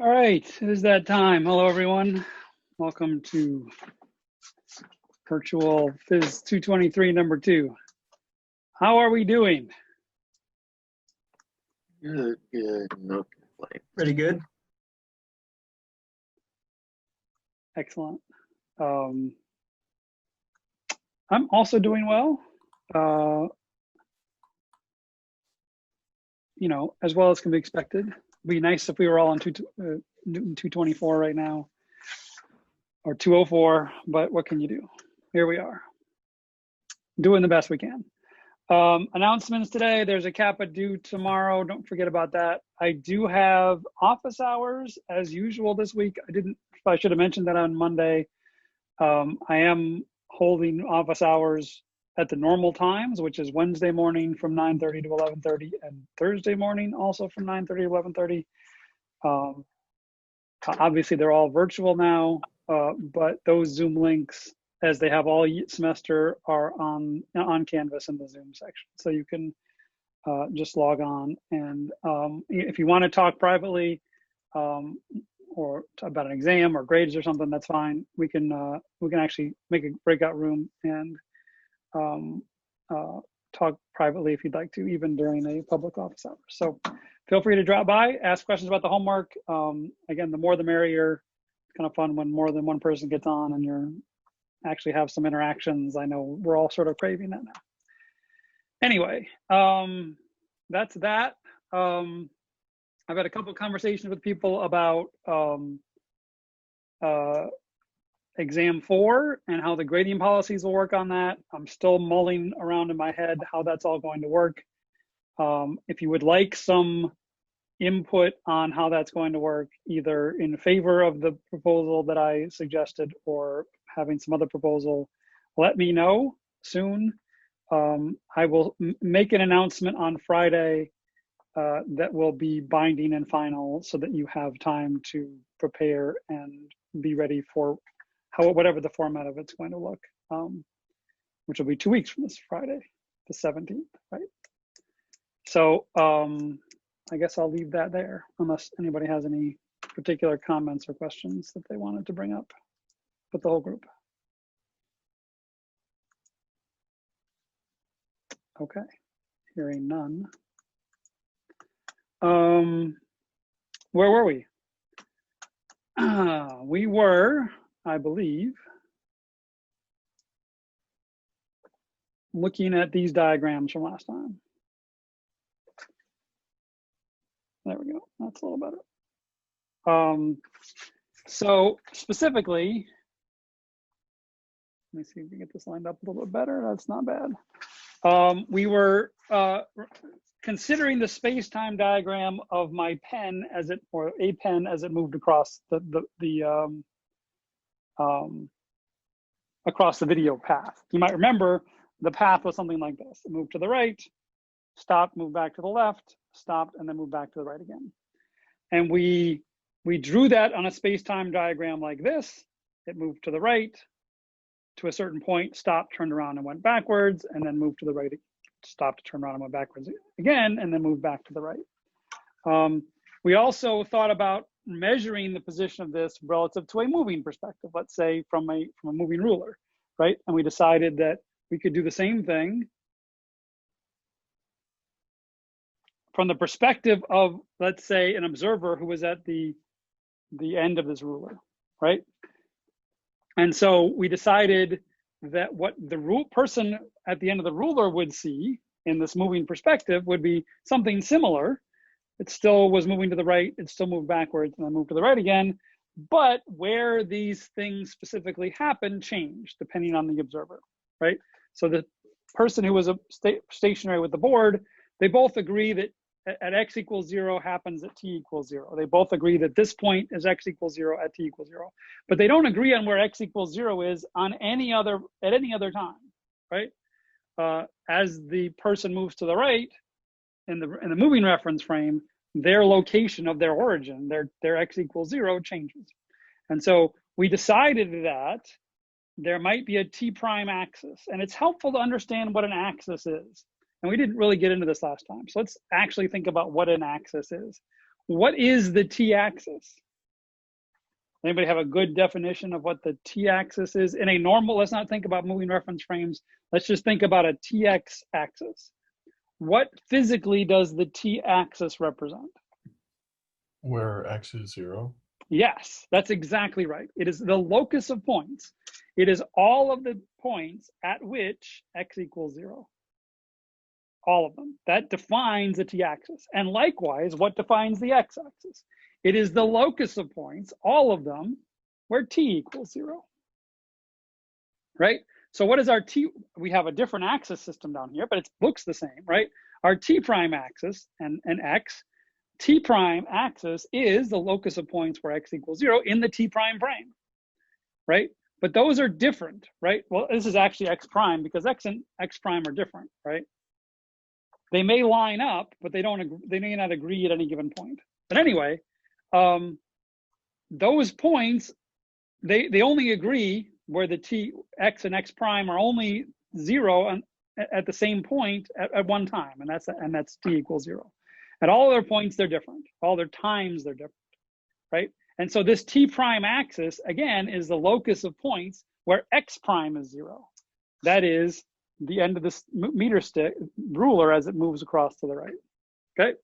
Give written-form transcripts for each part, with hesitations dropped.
All right, it is that time. Hello, everyone. Welcome to virtual Phys 223 number 2. How are we doing? Good, no complaint. Pretty good. Excellent. I'm also doing well. As well as can be expected. It'd be nice if we were all on 224 right now, or 204, but what can you do? Here we are, doing the best we can. Announcements today. There's a Kappa due tomorrow. Don't forget about that. I do have office hours as usual this week. I should have mentioned that on Monday. I am holding office hours at the normal times, which is Wednesday morning from 9:30 to 11:30 and Thursday morning also from 9:30 to 11:30. Obviously they're all virtual now, but those Zoom links, as they have all semester, are on Canvas in the Zoom section. So you can just log on, and if you want to talk privately or about an exam or grades or something, that's fine. We can actually make a breakout room and talk privately if you'd like to, even during a public office hour. So feel free to drop by, ask questions about the homework. Again, the more the merrier. It's kind of fun when more than one person gets on and you're actually have some interactions. I know we're all sort of craving that now. Anyway, that's that. I've had a couple of conversations with people about exam 4 and how the grading policies will work on that. I'm still mulling around in my head how that's all going to work. If you would like some input on how that's going to work, either in favor of the proposal that I suggested or having some other proposal, let me know soon. I will make an announcement on Friday that will be binding and final so that you have time to prepare and be ready for whatever the format of it's going to look, which will be 2 weeks from this Friday, the 17th, right? So I guess I'll leave that there unless anybody has any particular comments or questions that they wanted to bring up with the whole group. Okay, hearing none. Where were we? We were, I believe, looking at these diagrams from last time. There we go, that's a little better. So specifically, let me see if we can get this lined up a little bit better. That's not bad. We were considering the space-time diagram of my pen or a pen as it moved across across the video path. You might remember the path was something like this. It moved to the right, stopped, moved back to the left, stopped, and then moved back to the right again. And we drew that on a space-time diagram like this. It moved to the right to a certain point, stopped, turned around and went backwards, and then moved to the right, stopped, turned around and went backwards again, and then moved back to the right. We also thought about measuring the position of this relative to a moving perspective, let's say from a moving ruler, right? And we decided that we could do the same thing from the perspective of, let's say, an observer who was at the end of this ruler, right? And so we decided that what the person at the end of the ruler would see in this moving perspective would be something similar. It still was moving to the right, it still moved backwards and then moved to the right again, but where these things specifically happen changed depending on the observer, right? So the person who was stationary with the board, they both agree that at x equals 0 happens at t equals 0. They both agree that this point is x equals 0 at t equals 0, but they don't agree on where x equals 0 is at any other time, right? As the person moves to the right in the moving reference frame, their location of their origin, their x equals 0 changes. And so we decided that there might be a t prime axis, and it's helpful to understand what an axis is. And we didn't really get into this last time. So let's actually think about what an axis is. What is the t-axis? Anybody have a good definition of what the t-axis is? In a normal, let's not think about moving reference frames. Let's just think about a tx axis. What physically does the t-axis represent? Where x is 0. Yes, that's exactly right. It is the locus of points. It is all of the points at which x equals 0. All of them. That defines the t-axis. And likewise, what defines the x-axis? It is the locus of points, all of them, where t equals 0. Right? So what is our t? We have a different axis system down here, but it looks the same, right? Our t prime axis and x, t prime axis is the locus of points where x equals 0 in the t prime frame, right? But those are different, right? Well, this is actually x prime because x and x prime are different, right? They may line up, but they may not agree at any given point. But anyway, those points, they only agree where the x and x prime are only 0 at the same point at one time, and that's t equals 0. At all their points, they're different. All their times, they're different, right? And so this t prime axis, again, is the locus of points where x prime is 0. That is the end of this meter stick ruler as it moves across to the right, okay?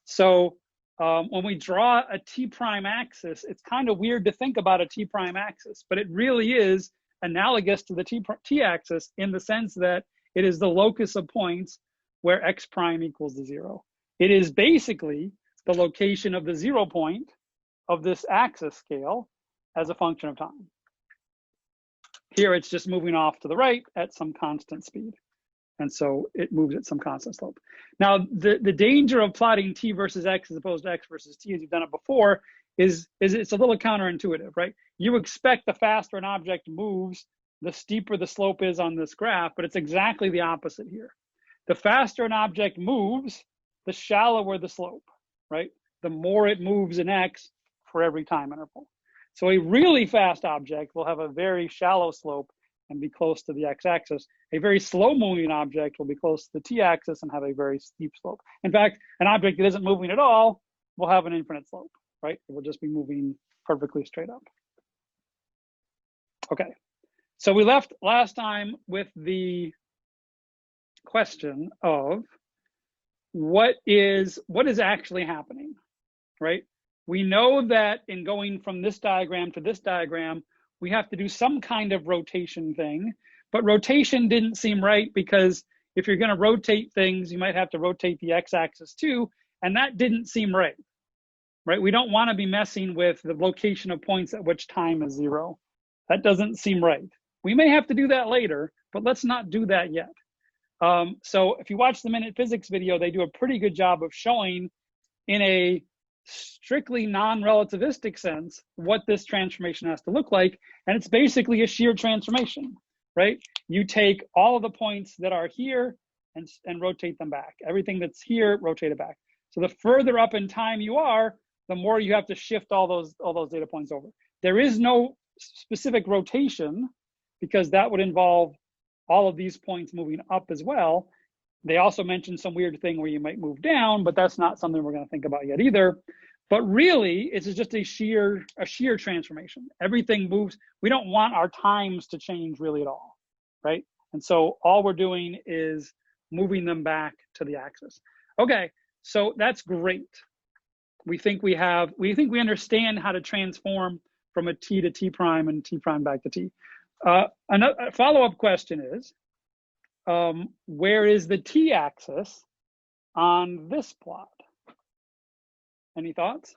So when we draw a t prime axis, it's kind of weird to think about a t prime axis, but it really is analogous to the t axis in the sense that it is the locus of points where x prime equals to 0. It is basically the location of the 0 point of this axis scale as a function of time. Here it's just moving off to the right at some constant speed. And so it moves at some constant slope. Now, the danger of plotting t versus x as opposed to x versus t as you've done it before is it's a little counterintuitive, right? You expect the faster an object moves, the steeper the slope is on this graph, but it's exactly the opposite here. The faster an object moves, the shallower the slope, right? The more it moves in x for every time interval. So a really fast object will have a very shallow slope and be close to the x-axis. A very slow-moving object will be close to the t-axis and have a very steep slope. In fact, an object that isn't moving at all will have an infinite slope, right? It will just be moving perfectly straight up. Okay, so we left last time with the question of what is actually happening, right? We know that in going from this diagram to this diagram, we have to do some kind of rotation thing, but rotation didn't seem right because if you're going to rotate things, you might have to rotate the x-axis too, and that didn't seem right, right? We don't want to be messing with the location of points at which time is 0. That doesn't seem right. We may have to do that later, but let's not do that yet. So if you watch the Minute Physics video, they do a pretty good job of showing in a strictly non-relativistic sense what this transformation has to look like, and it's basically a shear transformation, right? You take all of the points that are here and rotate them back. Everything that's here, rotate it back. So the further up in time you are, the more you have to shift all those data points over. There is no specific rotation because that would involve all of these points moving up as well. They also mentioned some weird thing where you might move down, but that's not something we're going to think about yet either. But really, it's just a shear transformation. Everything moves. We don't want our times to change really at all, right? And so all we're doing is moving them back to the axis. Okay, so that's great. We think we understand how to transform from a t to t prime and t prime back to t. Another follow-up question is, where is the t-axis on this plot? Any thoughts?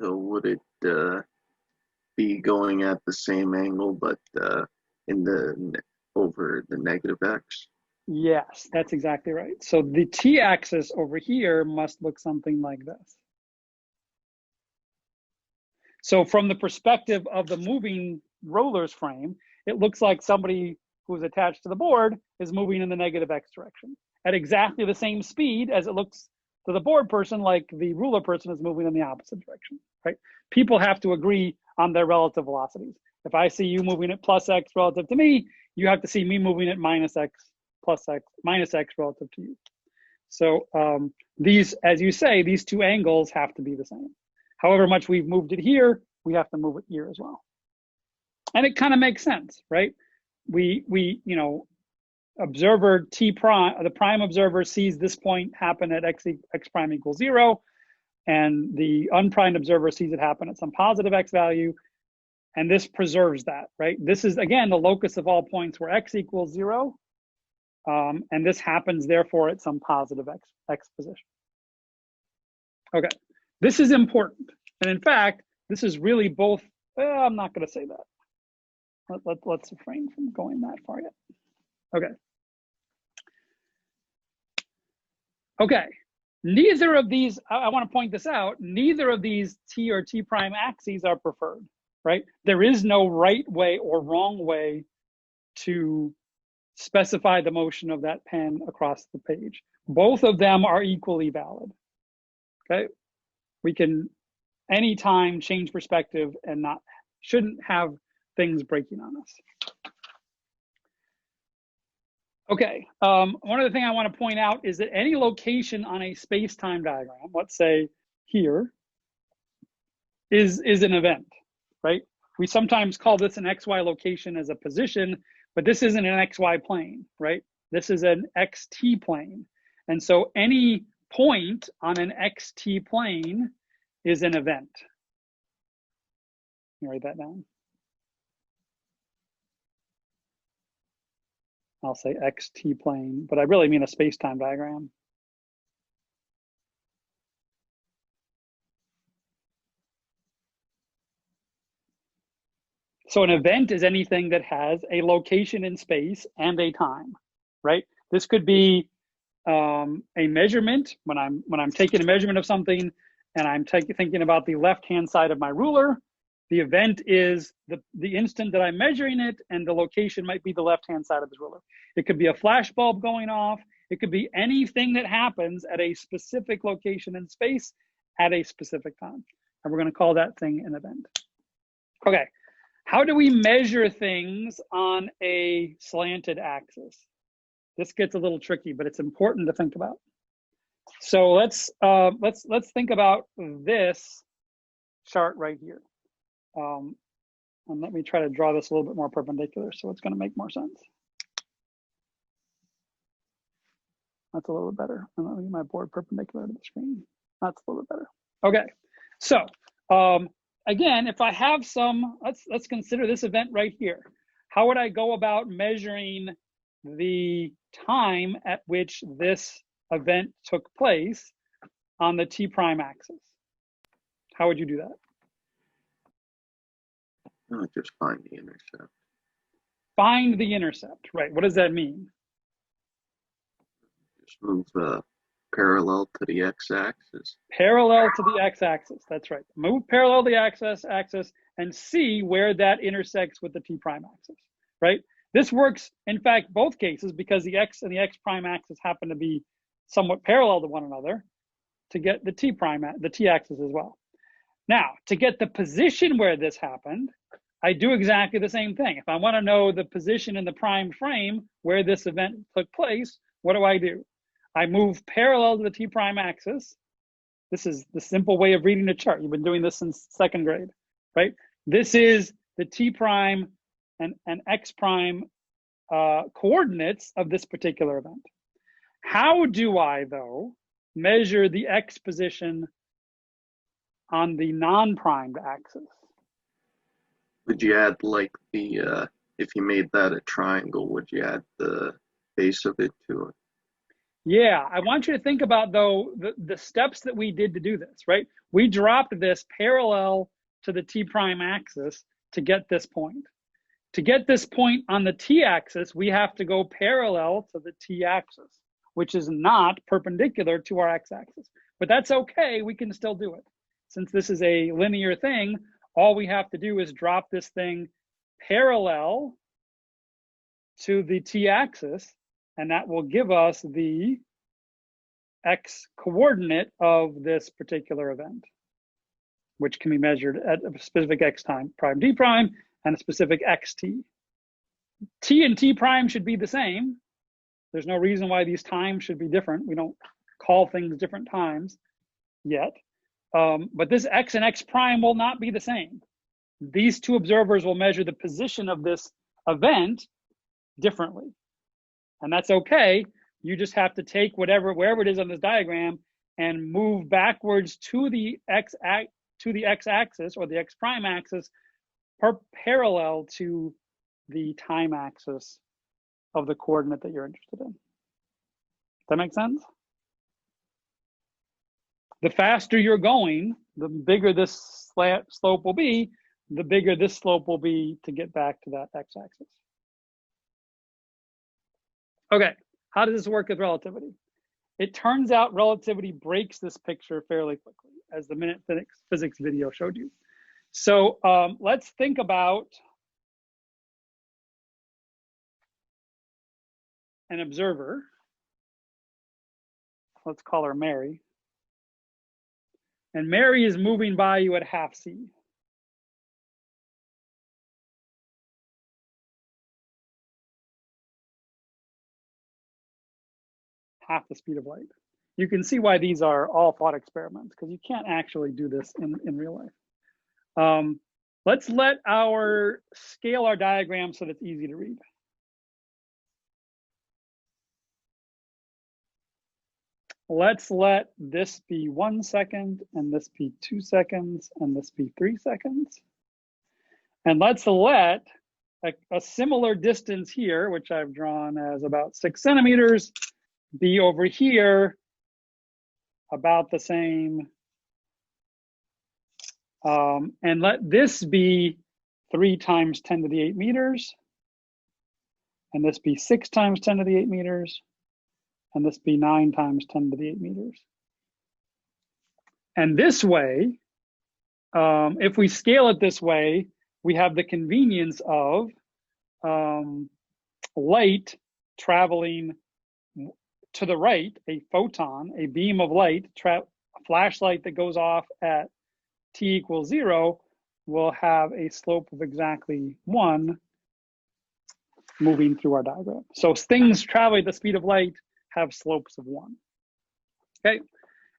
So would it be going at the same angle, but over the negative x? Yes, that's exactly right. So the t-axis over here must look something like this. So from the perspective of the moving roller's frame, it looks like somebody who's attached to the board is moving in the negative x direction at exactly the same speed as it looks to the board person, like the ruler person is moving in the opposite direction, right? People have to agree on their relative velocities. If I see you moving at plus x relative to me, you have to see me moving at minus x relative to you. So these, as you say, these two angles have to be the same. However much we've moved it here, we have to move it here as well. And it kind of makes sense, right? We you know, observer T prime, the prime observer sees this point happen at x prime equals 0, and the unprimed observer sees it happen at some positive x value, and this preserves that, right? This is, again, the locus of all points where x equals 0, and this happens, therefore, at some positive x position. Okay, this is important. And in fact, this is really both, well, I'm not going to say that. Let's refrain from going that far yet. Okay. Okay, neither of these, I want to point this out, neither of these t or t prime axes are preferred, right? There is no right way or wrong way to specify the motion of that pen across the page. Both of them are equally valid, okay? We can anytime change perspective and shouldn't have things breaking on us. Okay, one other thing I want to point out is that any location on a space-time diagram, let's say here, is an event, right? We sometimes call this an XY location as a position, but this isn't an XY plane, right? This is an XT plane. And so any point on an XT plane is an event. Let me write that down. I'll say XT plane, but I really mean a space-time diagram. So an event is anything that has a location in space and a time, right? This could be a measurement when I'm taking a measurement of something and I'm thinking about the left-hand side of my ruler. The event is the instant that I'm measuring it, and the location might be the left-hand side of the ruler. It could be a flash bulb going off. It could be anything that happens at a specific location in space at a specific time. And we're going to call that thing an event. Okay, how do we measure things on a slanted axis? This gets a little tricky, but it's important to think about. So let's think about this chart right here. And let me try to draw this a little bit more perpendicular so it's going to make more sense. That's a little bit better. I'm going to leave my board perpendicular to the screen. That's a little bit better. Okay, so again, if I have some, let's consider this event right here. How would I go about measuring the time at which this event took place on the t prime axis? How would you do that? No, just find the intercept. Find the intercept, right? What does that mean? Just move parallel to the x-axis. Parallel to the x-axis, that's right. Move parallel to the axis and see where that intersects with the t prime axis, right? This works, in fact, both cases because the x and the x prime axis happen to be somewhat parallel to one another to get the t axis as well. Now, to get the position where this happened, I do exactly the same thing. If I want to know the position in the prime frame where this event took place, what do? I move parallel to the t prime axis. This is the simple way of reading a chart. You've been doing this since second grade, right? This is the t prime and x prime coordinates of this particular event. How do I, though, measure the x position on the non-primed axis? Would you add like the, if you made that a triangle, would you add the base of it to it? Yeah, I want you to think about, though, the steps that we did to do this, right? We dropped this parallel to the t prime axis to get this point. To get this point on the t-axis, we have to go parallel to the t-axis, which is not perpendicular to our x-axis. But that's okay, we can still do it. Since this is a linear thing, all we have to do is drop this thing parallel to the t-axis, and that will give us the x coordinate of this particular event, which can be measured at a specific x time prime d prime and a specific xt. T and t prime should be the same. There's no reason why these times should be different. We don't call things different times yet. but this x and x prime will not be the same. These two observers will measure the position of this event differently. And that's okay. You just have to take wherever it is on this diagram and move backwards to the x-axis or the x prime axis parallel to the time axis of the coordinate that you're interested in. Does that make sense? The faster you're going, the bigger this slope will be, the bigger this slope will be to get back to that x-axis. Okay, how does this work with relativity? It turns out relativity breaks this picture fairly quickly, as the minute physics video showed you. So let's think about an observer. Let's call her Mary. And Mary is moving by you at half c. Half the speed of light. You can see why these are all thought experiments, because you can't actually do this in real life. Let's scale our diagram so that it's easy to read. Let's let this be 1 second, and this be 2 seconds, and this be 3 seconds. And let's let a similar distance here, which I've drawn as about 6 centimeters, be over here about the same. And let this be 3 times 10 to the 8 meters. And this be 6 times 10 to the 8 meters. And this be 9 times 10 to the 8 meters. And this way, if we scale it this way, we have the convenience of light traveling to the right, a photon, a beam of light, a flashlight that goes off at t equals 0 will have a slope of exactly 1 moving through our diagram. So things traveling at the speed of light have slopes of 1. Okay,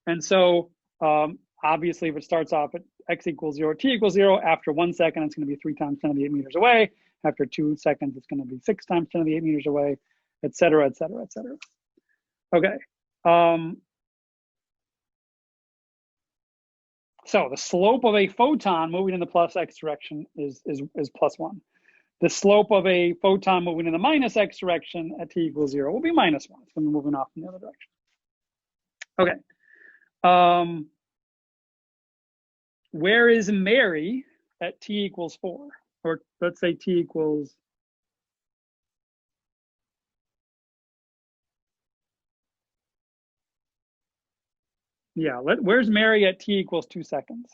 and so obviously if it starts off at x equals 0, t equals 0, after 1 second it's going to be 3 times 10 to the 8 meters away. After 2 seconds it's going to be 6 times 10 to the 8 meters away, et cetera, et cetera, et cetera. Okay. So the slope of a photon moving in the plus x direction is plus 1. The slope of a photon moving in the minus x direction at t equals 0 will be minus 1. It's going to be moving off in the other direction. Okay. Where is Mary at t equals 4? Or let's say t equals... Yeah, where's Mary at t equals 2 seconds?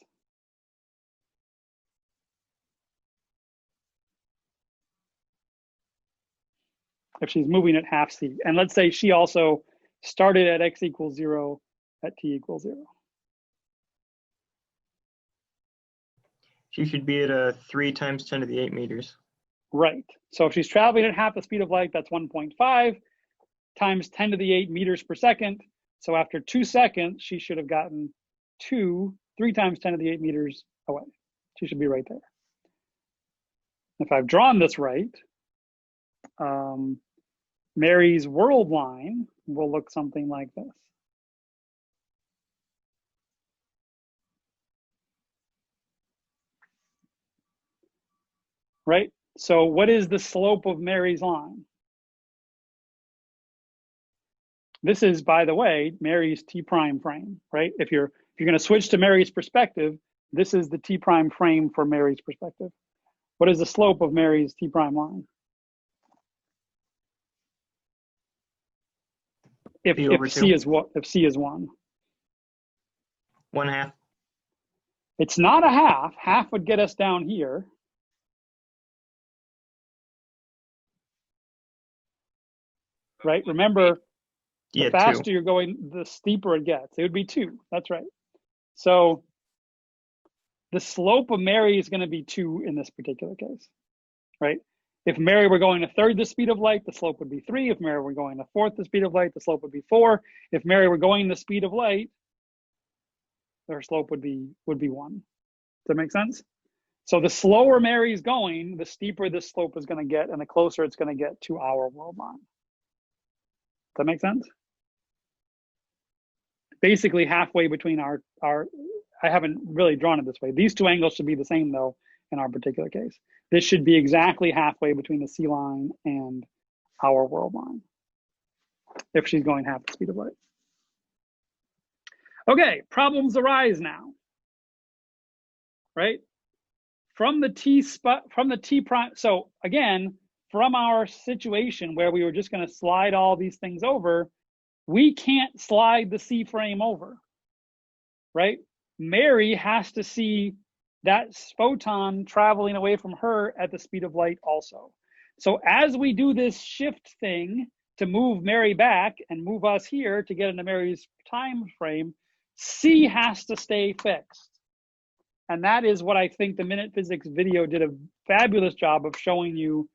If she's moving at half c. And let's say she also started at x equals 0 at t equals 0. She should be at 3 times 10 to the 8 meters. Right. So if she's traveling at half the speed of light, that's 1.5 times 10 to the 8 meters per second. So after 2 seconds, she should have gotten 3 times 10 to the 8 meters away. She should be right there. If I've drawn this right, Mary's world line will look something like this. Right? So what is the slope of Mary's line? This is, by the way, Mary's T prime frame, right? If you're going to switch to Mary's perspective, this is the T prime frame for Mary's perspective. What is the slope of Mary's T prime line? If C is what? If C is 1. 1/2. It's not a half. Half would get us down here. Right? Remember, the faster 2. you're going, the steeper it gets. It would be 2. That's right. So the slope of Mary is going to be 2 in this particular case, right? If Mary were going a third the speed of light, the slope would be 3. If Mary were going a fourth the speed of light, the slope would be 4. If Mary were going the speed of light, her slope would be 1. Does that make sense? So the slower Mary's going, the steeper this slope is going to get, and the closer it's going to get to our world line. Does that make sense? Basically halfway between our I haven't really drawn it this way. These two angles should be the same though in our particular case. This should be exactly halfway between the C line and our world line if she's going half the speed of light. Okay, problems arise now, right? From the T prime, so again, from our situation where we were just going to slide all these things over, we can't slide the C frame over, right? Mary has to see that photon traveling away from her at the speed of light also. So as we do this shift thing to move Mary back and move us here to get into Mary's time frame, C has to stay fixed. And that is what I think the Minute Physics video did a fabulous job of showing you,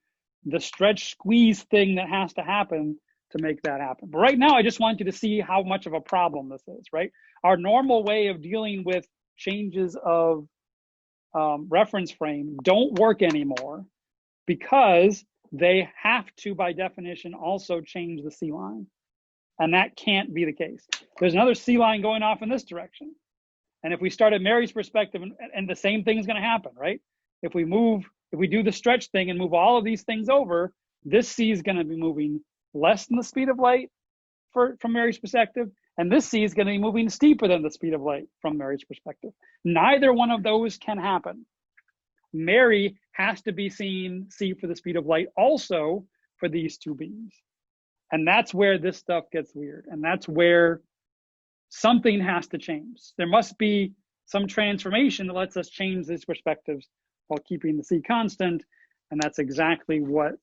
the stretch squeeze thing that has to happen to make that happen. But right now, I just want you to see how much of a problem this is, right? Our normal way of dealing with changes of reference frame don't work anymore because they have to, by definition, also change the C line. And that can't be the case. There's another C line going off in this direction. And if we start at Mary's perspective, and the same thing is going to happen, right? If we do the stretch thing and move all of these things over, this C is going to be moving less than the speed of light from Mary's perspective, and this C is going to be moving steeper than the speed of light from Mary's perspective. Neither one of those can happen. Mary has to be seeing C for the speed of light also for these two beams. And that's where this stuff gets weird. And that's where something has to change. There must be some transformation that lets us change these perspectives while keeping the C constant. And that's exactly what's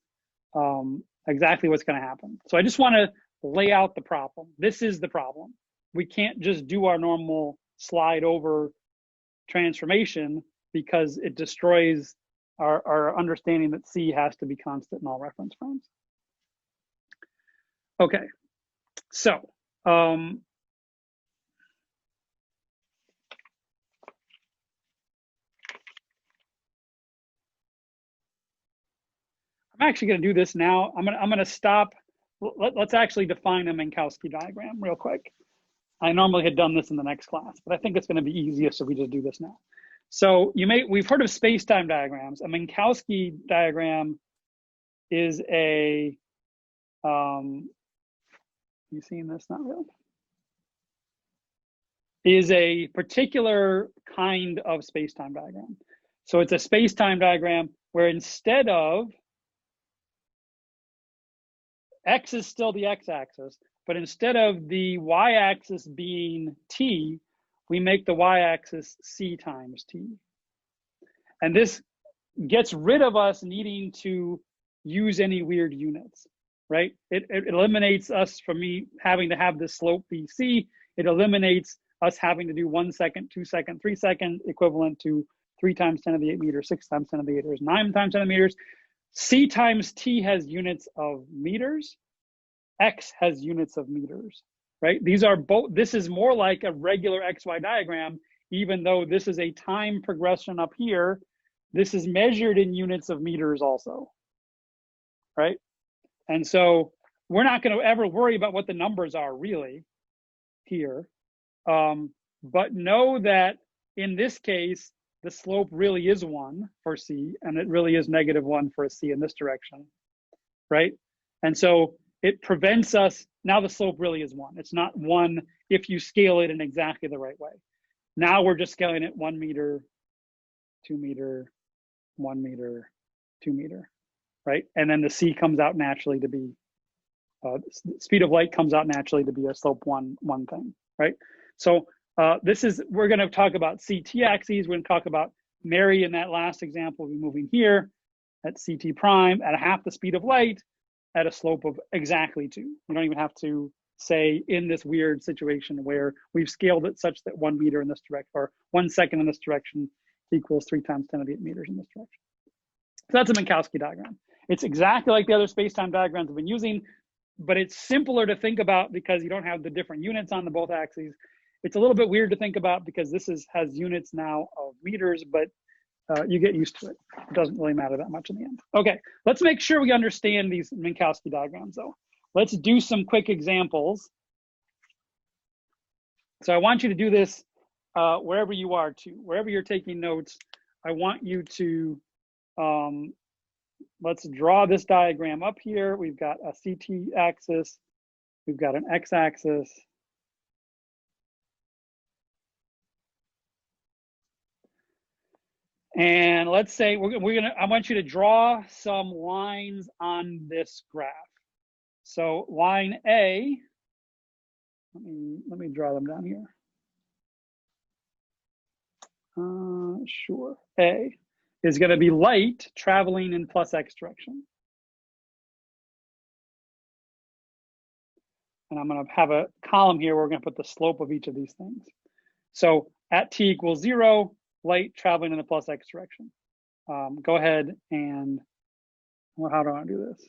going to happen. So I just want to lay out the problem. This is the problem. We can't just do our normal slide over transformation because it destroys our understanding that C has to be constant in all reference frames. Okay, so I'm actually going to do this now. I'm going to stop. Let's actually define a Minkowski diagram real quick. I normally had done this in the next class, but I think it's going to be easiest if we just do this now. So we've heard of space-time diagrams. A Minkowski diagram is a, you seen this? Not really. Is a particular kind of space-time diagram. So it's a space-time diagram where instead of X is still the x-axis, but instead of the y-axis being t, we make the y-axis c times t. And this gets rid of us needing to use any weird units, right? It eliminates us from having to have this slope be c. It eliminates us having to do 1 second, 2 second, 3 second, equivalent to 3 times 10 to the 8 meters, 6 times 10 to the 8 meters, 9 times 10 to the meters. C times t has units of meters. X has units of meters, right? These are both, this is more like a regular XY diagram, even though this is a time progression up here. This is measured in units of meters also, right? And so we're not going to ever worry about what the numbers are really here. But know that in this case, the slope really is 1 for C, and it really is -1 for a C in this direction, right? And so it prevents us, now the slope really is 1. It's not 1 if you scale it in exactly the right way. Now we're just scaling it 1 meter, 2 meter, 1 meter, 2 meter, right? And then the C comes out naturally to be, speed of light comes out naturally to be a slope 1 thing, right? So we're going to talk about CT axes. We're going to talk about Mary in that last example, we're moving here at CT prime at half the speed of light at a slope of exactly 2. You don't even have to say in this weird situation where we've scaled it such that 1 meter in this direction or 1 second in this direction equals 3 times 10 to the 8 meters in this direction. So that's a Minkowski diagram. It's exactly like the other space-time diagrams we've been using, but it's simpler to think about because you don't have the different units on the both axes. It's a little bit weird to think about because this has units now of meters, but you get used to it. It doesn't really matter that much in the end. Okay, let's make sure we understand these Minkowski diagrams though. Let's do some quick examples. So I want you to do this wherever you are too. Wherever you're taking notes, I want you to, let's draw this diagram up here. We've got a CT axis. We've got an X axis. And let's say I want you to draw some lines on this graph. So line A, let me draw them down here. Sure, A is gonna be light traveling in plus X direction. And I'm gonna have a column here where we're gonna put the slope of each of these things. So at t equals 0, light traveling in the plus X direction. Go ahead and, well, how do I want to do this?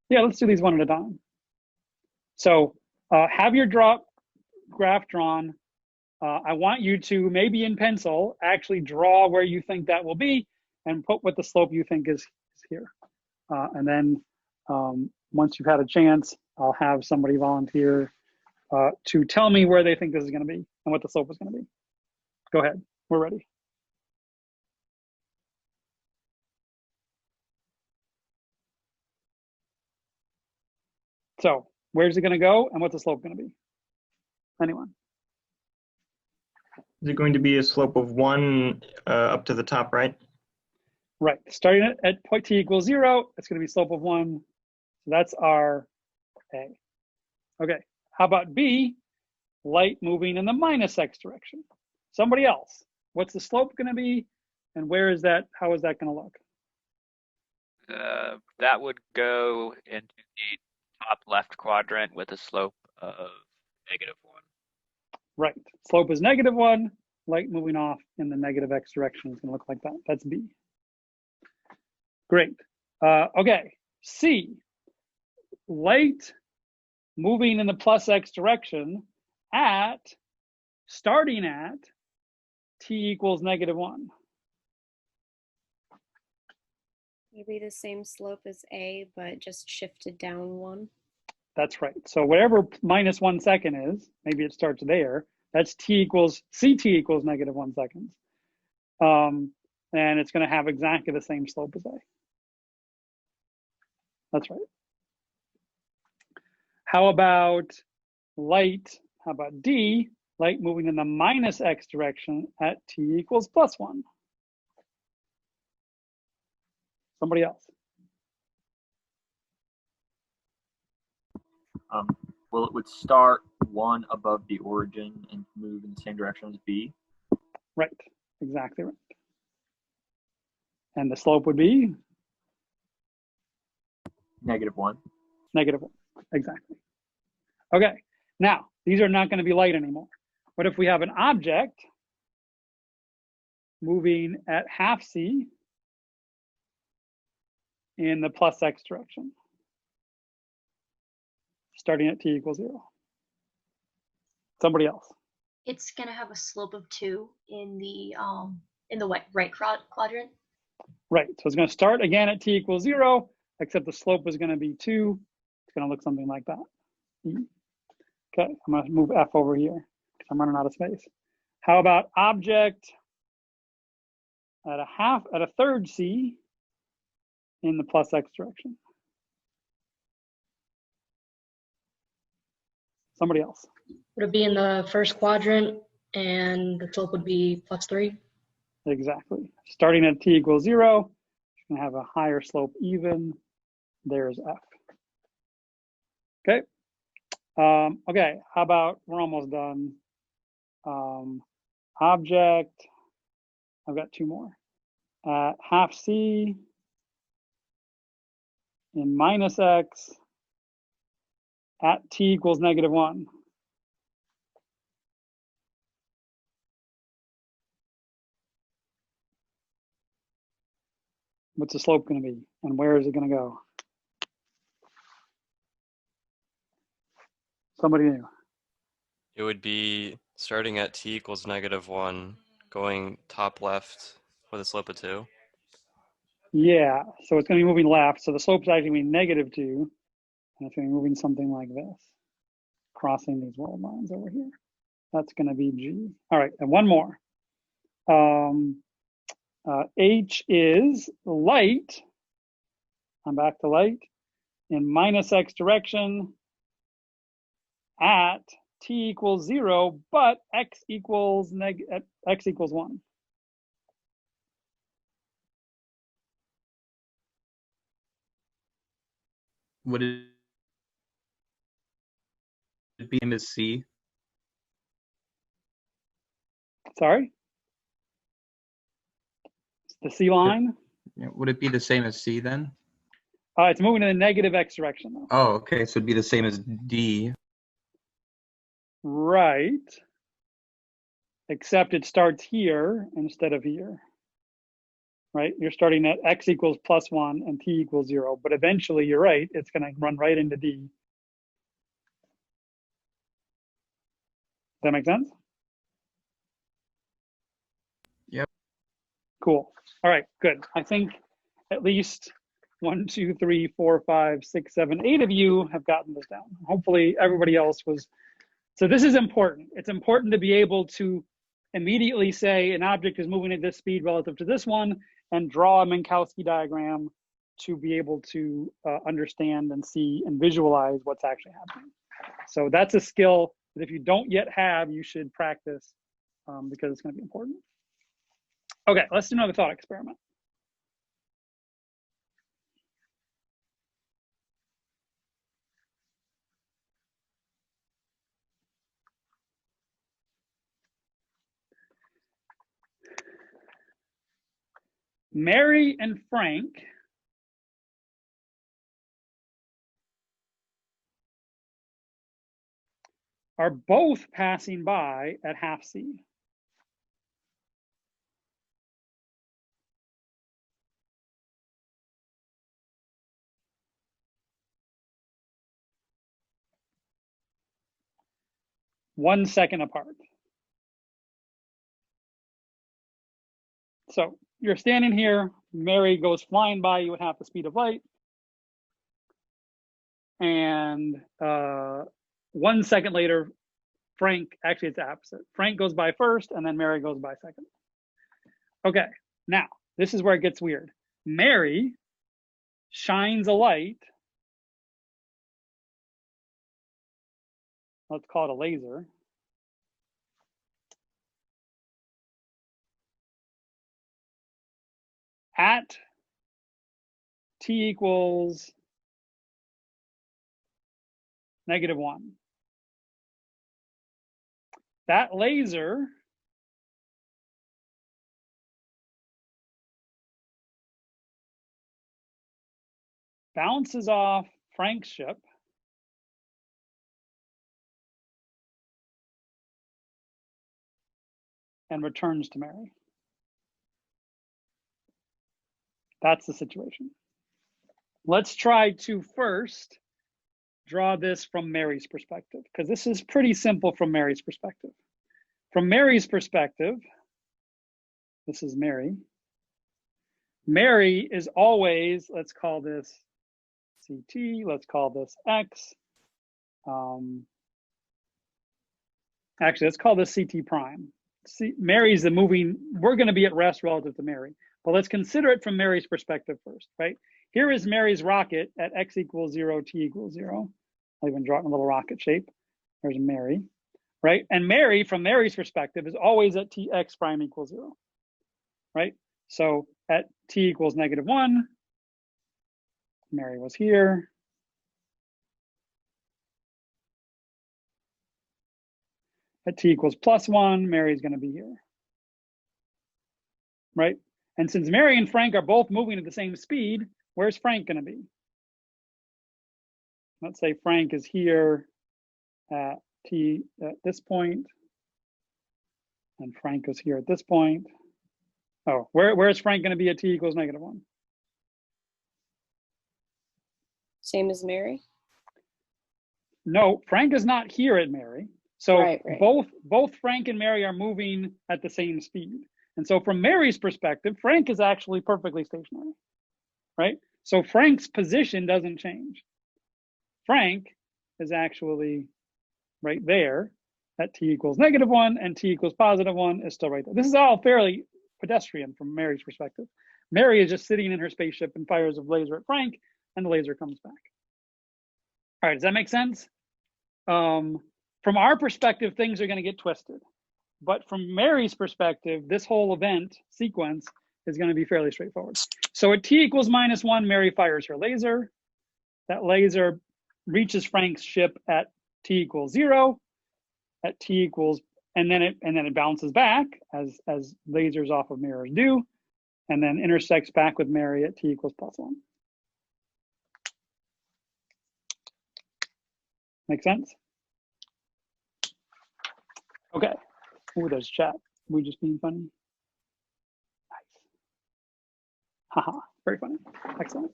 Yeah, let's do these one at a time. So have your graph drawn. I want you to, maybe in pencil, actually draw where you think that will be and put what the slope you think is here. And then once you've had a chance, I'll have somebody volunteer to tell me where they think this is going to be and what the slope is going to be. Go ahead, we're ready. So where's it going to go and what's the slope going to be? Anyone? Is it going to be a slope of 1 up to the top right? Right, starting at point t equals 0, it's going to be slope of 1. So that's our A. Okay, how about B? Light moving in the minus X direction. Somebody else, what's the slope going to be and where is that, how is that going to look? That would go into the top left quadrant with a slope of -1. Right, slope is -1, light moving off in the negative X direction is going to look like that. That's B. Great. Okay, C, light moving in the plus X direction starting at t equals -1. Maybe the same slope as A, but just shifted down 1. That's right. So whatever -1 second is, maybe it starts there. That's CT equals -1 seconds. And it's going to have exactly the same slope as A. That's right. How about light? How about D? Light moving in the minus X direction at t equals +1. Somebody else. Well, it would start 1 above the origin and move in the same direction as B. Right, exactly right. And the slope would be? -1. -1, exactly. Okay, now, these are not going to be light anymore. What if we have an object moving at half c in the plus X direction, starting at t equals 0? Somebody else. It's going to have a slope of 2 in the right quadrant. Right, so it's going to start again at t equals 0, except the slope is going to be 2. It's going to look something like that. Okay, I'm going to move F over here because I'm running out of space. How about object at a third c in the plus X direction? Somebody else. Would it be in the first quadrant and the slope would be +3? Exactly. Starting at t equals 0, it's going to have a higher slope even. There's F. Okay. Okay, how about, we're almost done. Object, I've got 2 more. Half c in minus X at t equals -1. What's the slope going to be? And where is it going to go? Somebody new. It would be starting at t equals -1, going top left with a slope of 2. Yeah, so it's going to be moving left. So the slope is actually going to be -2. And it's going to be moving something like this, crossing these world lines over here. That's going to be G. All right, and one more. H is light. I'm back to light in -x direction at t equals 0, but x equals 1. Would it be the same as C? Sorry? It's the C line. Yeah, would it be the same as C then? It's moving in the -x direction though. Oh, okay. So it'd be the same as D. Right. Except it starts here instead of here. Right? You're starting at x equals +1 and t equals 0. But eventually, you're right, it's going to run right into D. Does that make sense? Yep. Cool. All right, good. I think at least 1, 2, 3, 4, 5, 6, 7, 8 of you have gotten this down. Hopefully everybody else was. So this is important. It's important to be able to immediately say an object is moving at this speed relative to this one and draw a Minkowski diagram to be able to understand and see and visualize what's actually happening. So that's a skill that if you don't yet have, you should practice because it's going to be important. Okay, let's do another thought experiment. Mary and Frank are both passing by at half C. One second apart. So you're standing here, Mary goes flying by you at half the speed of light. And 1 second later, Frank, actually it's the opposite. Frank goes by first and then Mary goes by second. Okay, now this is where it gets weird. Mary shines a light. Let's call it a laser. At t equals -1. That laser bounces off Frank's ship and returns to Mary. That's the situation. Let's try to first draw this from Mary's perspective, because this is pretty simple from Mary's perspective. From Mary's perspective, this is Mary. Mary is always, let's call this CT, let's call this X. Actually, let's call this CT prime. Mary's the moving, we're going to be at rest relative to Mary, but let's consider it from Mary's perspective first, right? Here is Mary's rocket at x equals 0, t equals 0. I'll even draw it in a little rocket shape. There's Mary, right? And Mary, from Mary's perspective, is always at x prime equals 0, right? So at t equals -1, Mary was here. At t equals +1, Mary's going to be here, right? And since Mary and Frank are both moving at the same speed, where's Frank going to be? Let's say Frank is here at this point, and Frank is here at this point. Oh, where's Frank going to be at t equals -1? Same as Mary? No, Frank is not here at Mary. So Right. both Frank and Mary are moving at the same speed. And so from Mary's perspective, Frank is actually perfectly stationary, right? So Frank's position doesn't change. Frank is actually right there at t equals -1 and t equals +1 is still right there. This is all fairly pedestrian from Mary's perspective. Mary is just sitting in her spaceship and fires a laser at Frank, and the laser comes back. All right, does that make sense? From our perspective, things are going to get twisted. But from Mary's perspective, this whole event sequence is going to be fairly straightforward. So at t equals -1, Mary fires her laser. That laser reaches Frank's ship at t equals 0. At t equals, and then it bounces back as lasers off of mirrors do, and then intersects back with Mary at t equals +1. Make sense? Okay. Oh, there's chat. We just being funny. Nice. Haha, very funny. Excellent.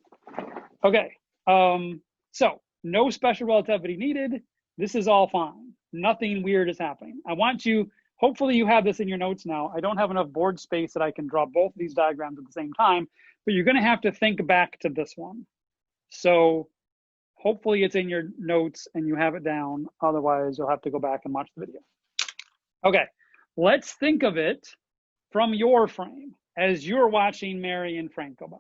Okay. So no special relativity needed. This is all fine. Nothing weird is happening. I want you, hopefully you have this in your notes now. I don't have enough board space that I can draw both of these diagrams at the same time, but you're going to have to think back to this one. So hopefully it's in your notes and you have it down. Otherwise, you'll have to go back and watch the video. Okay, let's think of it from your frame as you're watching Mary and Frank go by.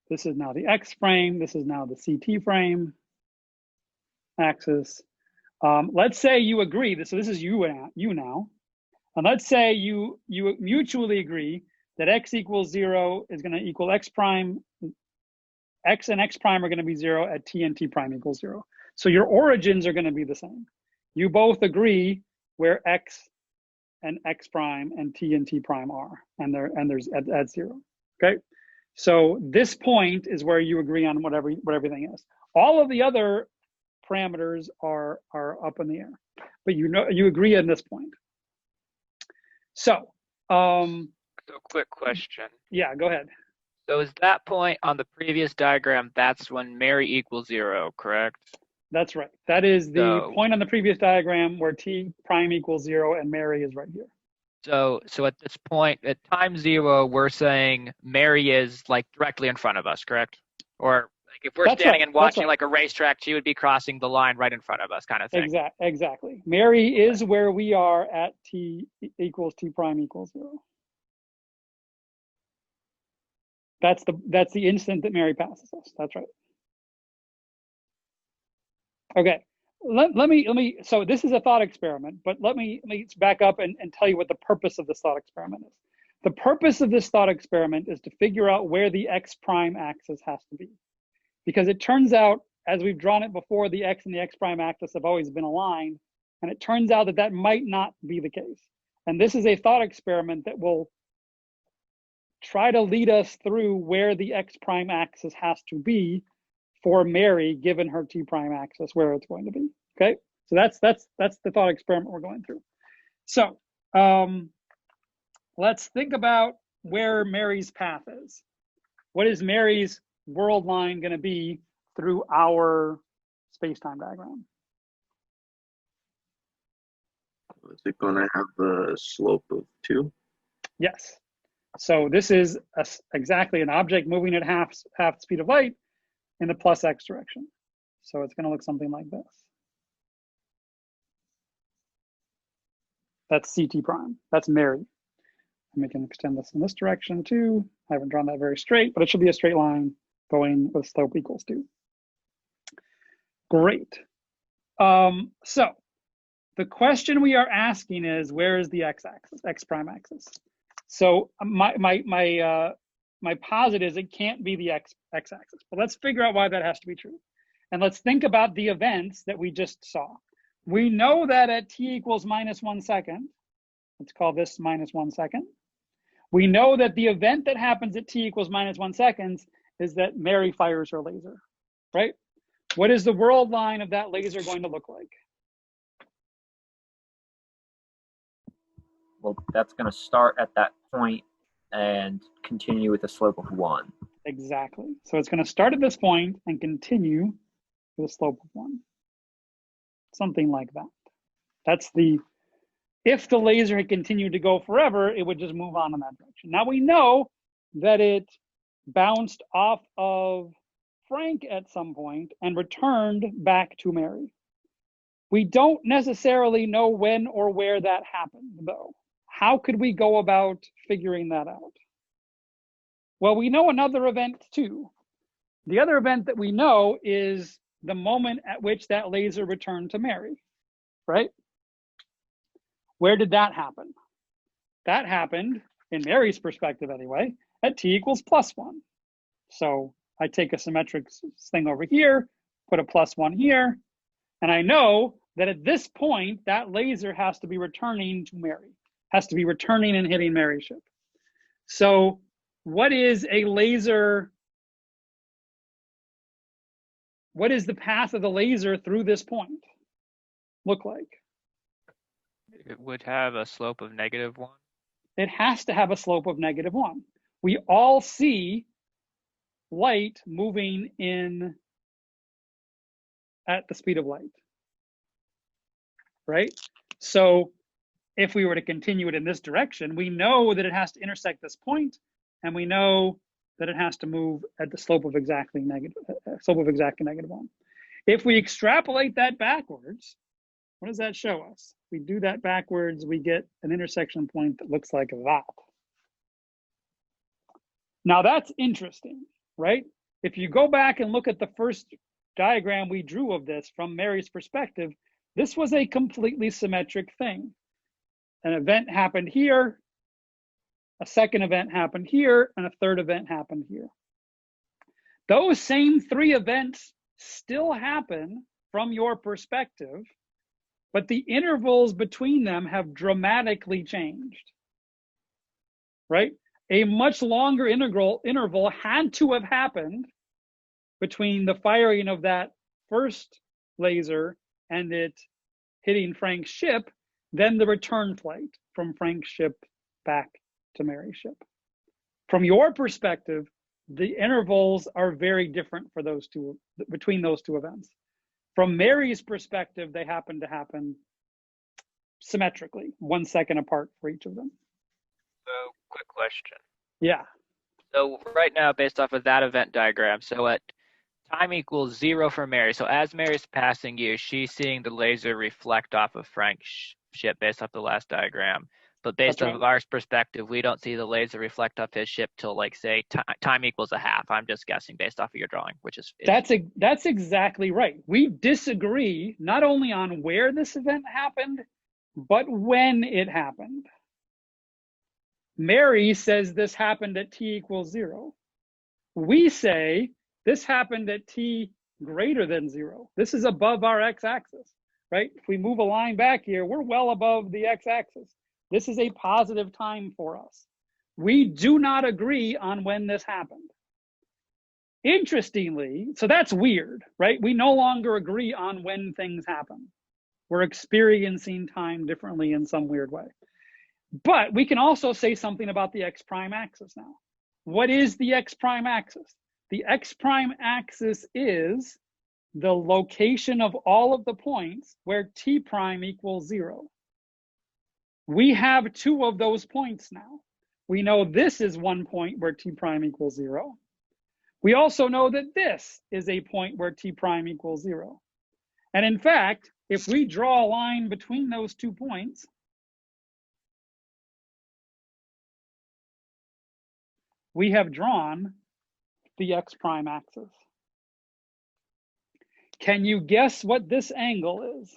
This is now the X frame. This is now the CT frame axis. Let's say you agree. So this is you now. And let's say you mutually agree that x equals 0 is going to equal x prime. X and x prime are going to be 0 at t and t prime equals 0. So your origins are going to be the same. You both agree where x and x prime and t prime are, and there's at 0. Okay. So this point is where you agree on what everything is. All of the other parameters are up in the air, but you agree at this point. So, quick question. Yeah, go ahead. So is that point on the previous diagram, that's when Mary equals 0, correct? That's right. That is the point on the previous diagram where t prime equals 0 and Mary is right here. So at this point, at time 0, we're saying Mary is like directly in front of us, correct? Or like if we're standing and watching like a racetrack, she would be crossing the line right in front of us, kind of thing. Exactly. Mary is where we are at t equals t prime equals 0. That's the instant that Mary passes us. That's right. Okay. Let me. So this is a thought experiment, but let me back up and tell you what the purpose of this thought experiment is. The purpose of this thought experiment is to figure out where the x prime axis has to be, because it turns out, as we've drawn it before, the x and the x prime axis have always been aligned, and it turns out that might not be the case. And this is a thought experiment that will try to lead us through where the x prime axis has to be for Mary, given her t prime axis, where it's going to be. Okay, so that's the thought experiment we're going through. So let's think about where Mary's path is. What is Mary's world line going to be through our space-time diagram? Is it going to have a slope of 2? Yes. So this is exactly an object moving at half the speed of light in the plus x direction. So it's going to look something like this. That's CT prime. That's Mary. And we can extend this in this direction too. I haven't drawn that very straight, but it should be a straight line going with slope equals 2. Great. So the question we are asking is, where is the x-axis, x prime axis? So my posit is it can't be the x-axis, but let's figure out why that has to be true. And let's think about the events that we just saw. We know that at t equals -1 second, let's call this -1 second. We know that the event that happens at t equals -1 seconds is that Mary fires her laser, right? what is the world line of that laser going to look like? Well, that's going to start at that point and continue with a slope of 1. Exactly. So it's going to start at this point and continue with a slope of 1. Something like that. That's the, if the laser had continued to go forever, it would just move on in that direction. Now we know that it bounced off of Frank at some point and returned back to Mary. We don't necessarily know when or where that happened, though. How could we go about figuring that out? Well, we know another event too. The other event that we know is the moment at which that laser returned to Mary, right? Where did that happen? That happened, in Mary's perspective anyway, at t equals +1. So I take a symmetric thing over here, put a +1 here, and I know that at this point, that laser has to be returning to Mary, has to be returning and hitting Mary's ship. So what is a laser? What is the path of the laser through this point look like? It would have a slope of -1. It has to have a slope of -1. We all see light moving in at the speed of light, right? So if we were to continue it in this direction, we know that it has to intersect this point, and we know that it has to move at the slope of exactly -1. If we extrapolate that backwards, what does that show us? We do that backwards, we get an intersection point that looks like that. Now that's interesting, right? If you go back and look at the first diagram we drew of this from Mary's perspective, this was a completely symmetric thing. An event happened here, a second event happened here, and a third event happened here. Those same 3 events still happen from your perspective, but the intervals between them have dramatically changed, right? A much longer interval had to have happened between the firing of that first laser and it hitting Frank's ship than the return flight from Frank's ship back to Mary's ship. From your perspective, the intervals are very different for those two, between those 2 events. From Mary's perspective, they happen to happen symmetrically, 1 second apart for each of them. So, quick question. Yeah. So right now, based off of that event diagram, so at time equals 0 for Mary. So as Mary's passing you, she's seeing the laser reflect off of Frank's ship based off the last diagram. But based off of our perspective, we don't see the laser reflect off his ship till, like, say, time equals 1/2. I'm just guessing based off of your drawing, which is that's exactly right. We disagree not only on where this event happened, but when it happened. Mary says this happened at t equals 0. We say this happened at t greater than 0. This is above our x-axis, right? If we move a line back here, we're well above the x-axis. This is a positive time for us. We do not agree on when this happened. Interestingly, so that's weird, right? We no longer agree on when things happen. We're experiencing time differently in some weird way. But we can also say something about the x prime axis now. What is the x prime axis? The x prime axis is the location of all of the points where t prime equals 0. We have 2 of those points now. We know this is one point where t prime equals 0. We also know that this is a point where t prime equals 0. And in fact, if we draw a line between those 2 points, we have drawn the x prime axis. Can you guess what this angle is?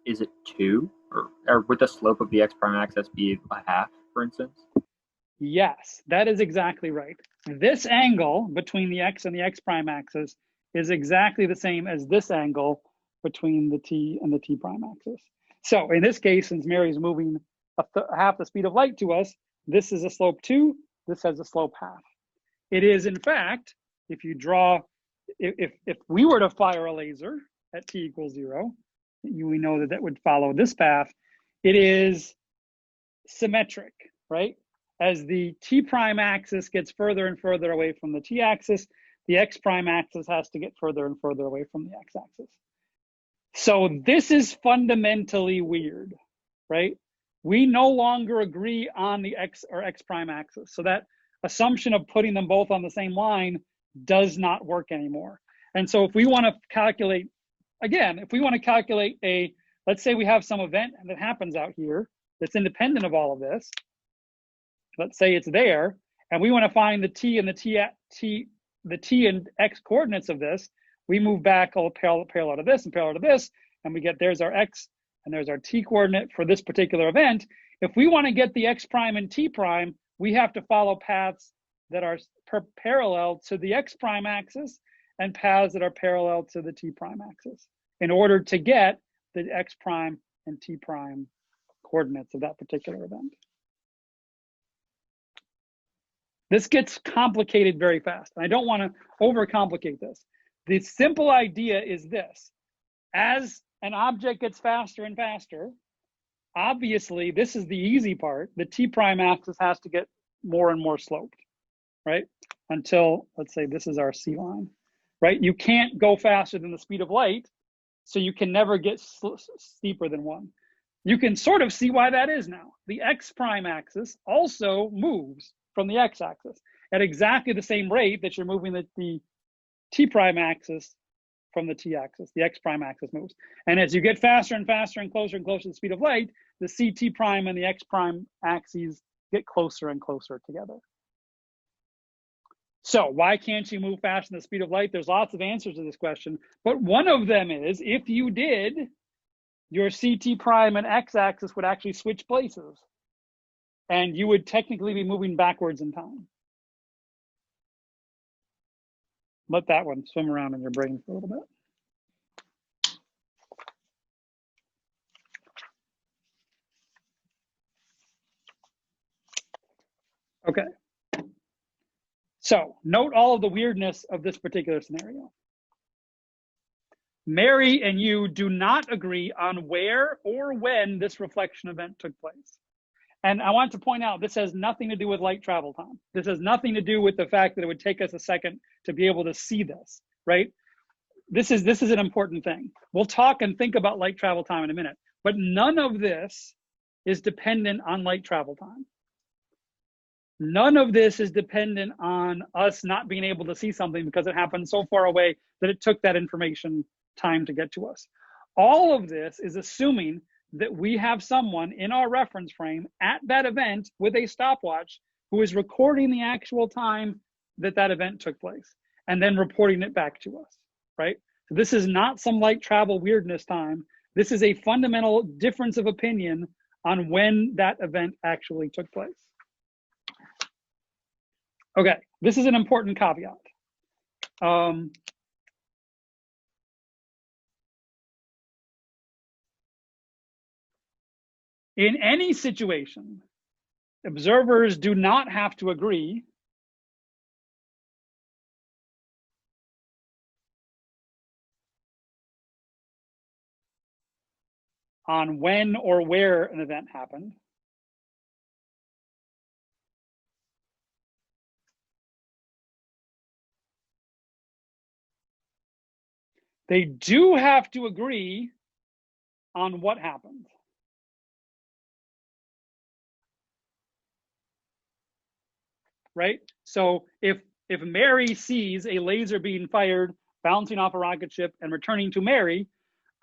Is it 2? Or would the slope of the x prime axis be 1/2, for instance? Yes, that is exactly right. This angle between the x and the x prime axis is exactly the same as this angle between the t and the t prime axis. So in this case, since Mary's moving 1/2 the speed of light to us, This is a slope 2. This has a slope half. It is, in fact, if you draw, if we were to fire a laser at t equals 0, we know that that would follow this path. It is symmetric, right? As the t prime axis gets further and further away from the t axis, the x prime axis has to get further and further away from the x axis. So this is fundamentally weird, right? We no longer agree on the x or x prime axis. So that assumption of putting them both on the same line does not work anymore. And so if we want to calculate, again, if we want to calculate a, let's say we have some event that happens out here that's independent of all of this. Let's say it's there, and we want to find the t and the t and x coordinates of this. We move back all parallel to this and parallel to this, and we get, there's our x and there's our t coordinate for this particular event. If we want to get the x prime and t prime, we have to follow paths that are parallel to the x prime axis and paths that are parallel to the t prime axis in order to get the x prime and t prime coordinates of that particular event. This gets complicated very fast. And I don't want to overcomplicate this. The simple idea is this. As an object gets faster and faster, obviously, this is the easy part. The t prime axis has to get more and more sloped, right? Until, let's say this is our C line, right? You can't go faster than the speed of light, so you can never get steeper than 1. You can sort of see why that is now. The x prime axis also moves from the x-axis at exactly the same rate that you're moving the t prime axis from the t-axis. The x prime axis moves. And as you get faster and faster and closer to the speed of light, the ct prime and the x prime axes get closer and closer together. So why can't you move faster than the speed of light? There's lots of answers to this question, but one of them is if you did, your ct prime and x-axis would actually switch places. And you would technically be moving backwards in time. Let that one swim around in your brain for a little bit. Okay. So note all of the weirdness of this particular scenario. Mary and you do not agree on where or when this reflection event took place. And I want to point out, this has nothing to do with light travel time. This has nothing to do with the fact that it would take us a second to be able to see this, right? This is an important thing. We'll talk and think about light travel time in a minute, but none of this is dependent on light travel time. None of this is dependent on us not being able to see something because it happened so far away that it took that information time to get to us. All of this is assuming that we have someone in our reference frame at that event with a stopwatch who is recording the actual time that that event took place and then reporting it back to us, right? So this is not some light travel weirdness time. This is a fundamental difference of opinion on when that event actually took place. Okay, this is an important caveat. In any situation, observers do not have to agree on when or where an event happened. They do have to agree on what happened. Right? So if Mary sees a laser being fired, bouncing off a rocket ship and returning to Mary,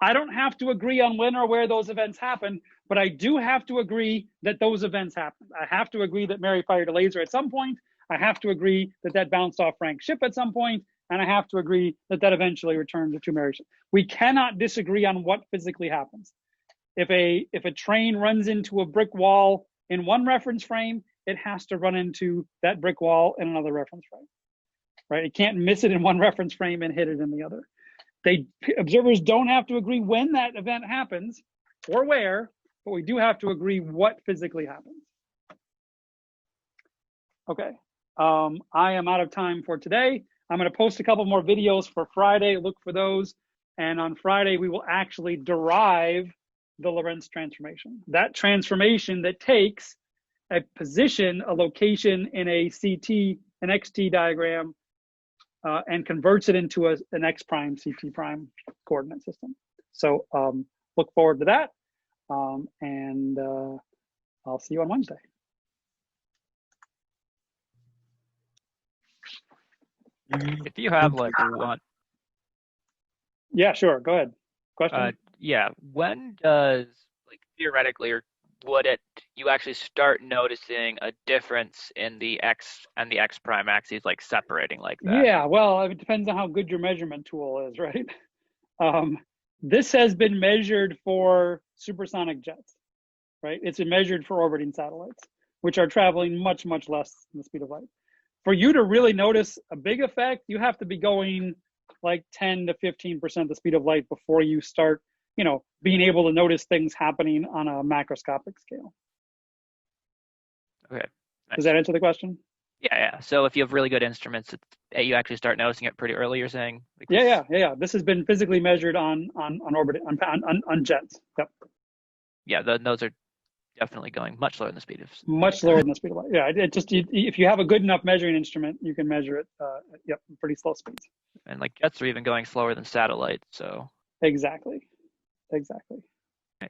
I don't have to agree on when or where those events happened, but I do have to agree that those events happened. I have to agree that Mary fired a laser at some point. I have to agree that that bounced off Frank's ship at some point, and I have to agree that that eventually returned to Mary's ship. We cannot disagree on what physically happens. If a train runs into a brick wall in one reference frame, it has to run into that brick wall in another reference frame, right? It can't miss it in one reference frame and hit it in the other. Observers don't have to agree when that event happens or where, but we do have to agree what physically happens. Okay. I am out of time for today. I'm going to post a couple more videos for Friday. Look for those. And on Friday, we will actually derive the Lorentz transformation. That transformation that takes a position, a location in a CT, an XT diagram, and converts it into an X prime, CT prime coordinate system. So look forward to that. And I'll see you on Wednesday. If you have like one, Yeah, sure. Go ahead. Question? yeah, when does, like, theoretically, or would you actually start noticing a difference in the X and the X prime axes, like separating like that? Yeah, well, it depends on how good your measurement tool is, right? This has been measured for supersonic jets, right? It's been measured for orbiting satellites, which are traveling much, much less than the speed of light. For you to really notice a big effect, you have to be going like 10 to 15% the speed of light before you start, being able to notice things happening on a macroscopic scale. Okay. Nice. Does that answer the question? Yeah. So if you have really good instruments, you actually start noticing it pretty early, you're saying? Yeah. This has been physically measured on orbit, on jets. Yep. Yeah, those are definitely going much lower than the speed of. Much lower than the speed of light. Yeah, if you have a good enough measuring instrument, you can measure it. At pretty slow speeds. And like jets are even going slower than satellites. So. Exactly.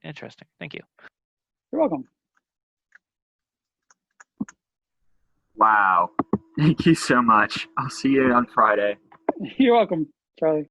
Interesting. Thank you. You're welcome. Wow. Thank you so much. I'll see you on Friday. You're welcome, Charlie.